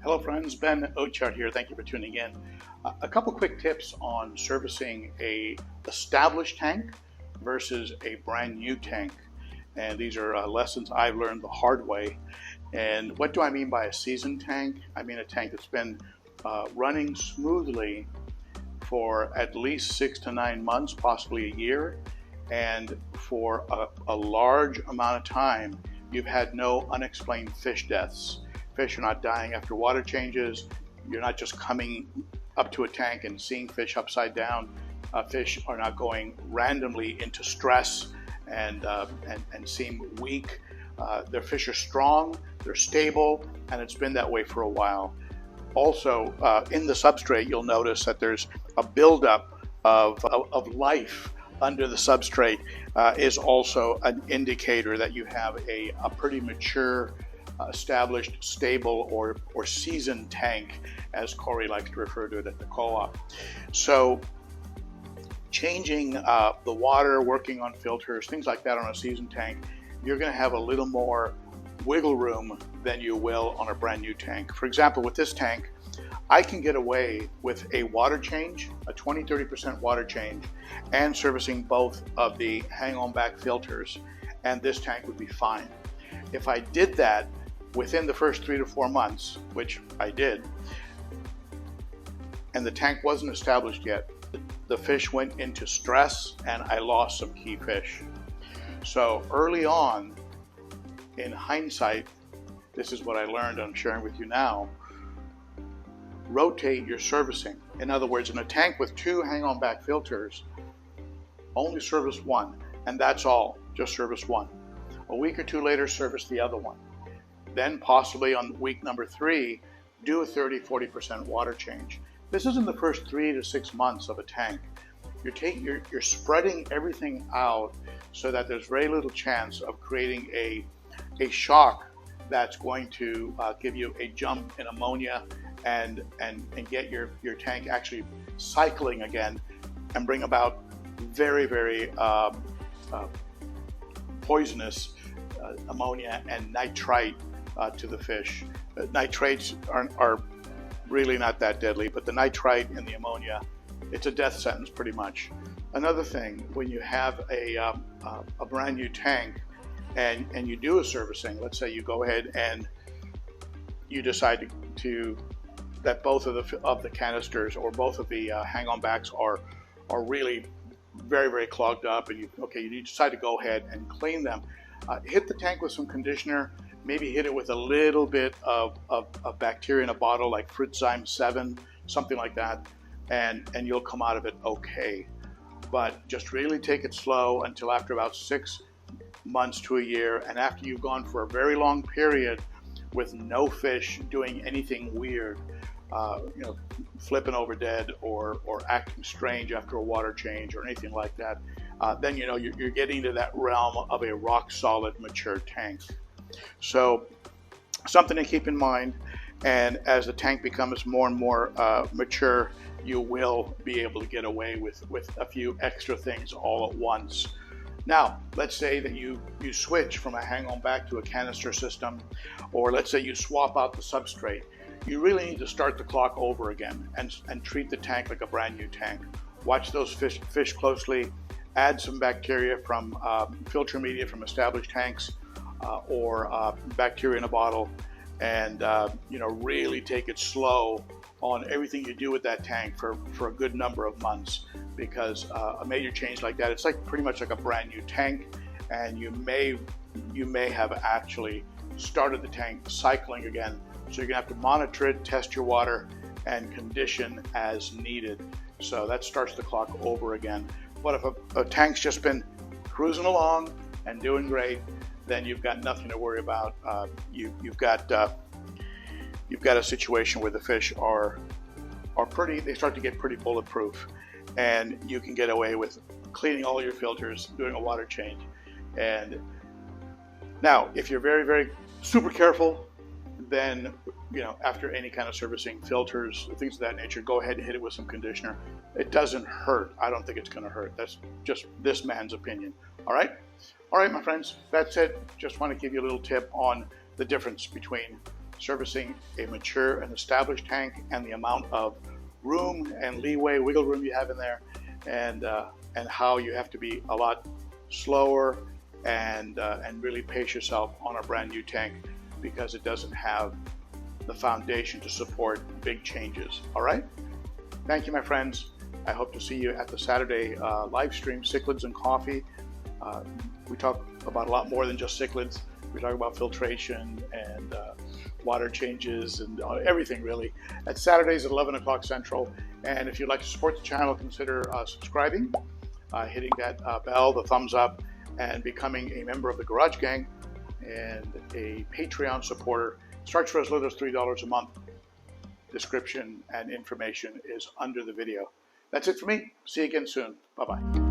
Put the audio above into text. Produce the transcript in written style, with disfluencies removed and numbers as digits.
Hello friends, Ben Ochart here. Thank you for tuning in. A couple quick tips on servicing a established tank versus a brand new tank. And these are lessons I've learned the hard way. And what do I mean by a seasoned tank? I mean a tank that's been running smoothly for at least 6 to 9 months, possibly a year. And for a large amount of time, you've had no unexplained fish deaths. Fish are not dying after water changes. You're not just coming up to a tank and seeing fish upside down. Fish are not going randomly into stress and seem weak. Their fish are strong, they're stable, and it's been that way for a while. Also, in the substrate, you'll notice that there's a buildup of life under the substrate. Is also an indicator that you have a pretty mature, established, stable, or seasoned tank, as Corey likes to refer to it at the co-op. So changing the water, working on filters, things like that on a seasoned tank, you're going to have a little more wiggle room than you will on a brand new tank. For example, with this tank, I can get away with a water change, a 20-30% water change, and servicing both of the hang-on back filters, and this tank would be fine. If I did that within the first 3 to 4 months, which I did, and the tank wasn't established yet, the fish went into stress and I lost some key fish. So early on, in hindsight, this is what I learned, I'm sharing with you now. Rotate your servicing. In other words, in a tank with 2 hang-on back filters, only service one, and that's all, just service one. A week or 2 later, service the other one. Then possibly on week number 3, do a 30-40% water change. This is in the first 3 to 6 months of a tank. You're spreading everything out so that there's very little chance of creating a shock that's going to give you a jump in ammonia and get your tank actually cycling again and bring about very, very poisonous ammonia and nitrite to the fish. Nitrates are really not that deadly, but the nitrite and the ammonia, it's a death sentence pretty much. Another thing, when you have a brand new tank and you do a servicing, let's say you go ahead and you decide that both of the canisters or both of the hang-on backs are really very, very clogged up, and you decide to go ahead and clean them. Hit the tank with some conditioner, maybe hit it with a little bit of bacteria in a bottle like Fruitzyme 7, something like that, and you'll come out of it okay. But just really take it slow until after about 6 months to a year, and after you've gone for a very long period with no fish doing anything weird, flipping over dead or acting strange after a water change or anything like that, then you're getting to that realm of a rock solid mature tank. So something to keep in mind, and as the tank becomes more and more mature, you will be able to get away with a few extra things all at once. Now, let's say that you switch from a hang-on back to a canister system, or let's say you swap out the substrate. You really need to start the clock over again and treat the tank like a brand new tank. Watch those fish closely, add some bacteria from filter media from established tanks, or bacteria in a bottle, and really take it slow on everything you do with that tank for a good number of months, because a major change like that, it's like pretty much like a brand new tank, and you may have actually started the tank cycling again. So you're gonna have to monitor it, test your water, and condition as needed. So that starts the clock over again. But if a tank's just been cruising along and doing great, then you've got nothing to worry about. You've got a situation where the fish are they start to get pretty bulletproof, and you can get away with cleaning all your filters, doing a water change. And now, if you're very, very super careful, then after any kind of servicing, filters, things of that nature, go ahead and hit it with some conditioner. It doesn't hurt. I don't think it's going to hurt. That's just this man's opinion. All right, my friends, that's it. Just want to give you a little tip on the difference between servicing a mature and established tank and the amount of room and leeway, wiggle room you have in there, and how you have to be a lot slower and really pace yourself on a brand new tank because it doesn't have the foundation to support big changes. All right? Thank you, my friends. I hope to see you at the Saturday live stream, Cichlids and Coffee. We talk about a lot more than just cichlids. We talk about filtration and water changes and everything really. At Saturdays at 11 o'clock Central. And if you'd like to support the channel, consider subscribing, hitting that bell, the thumbs up, and becoming a member of the Garage Gang and a Patreon supporter. Starts for as little as $3 a month. Description and information is under the video. That's it for me. See you again soon. Bye-bye.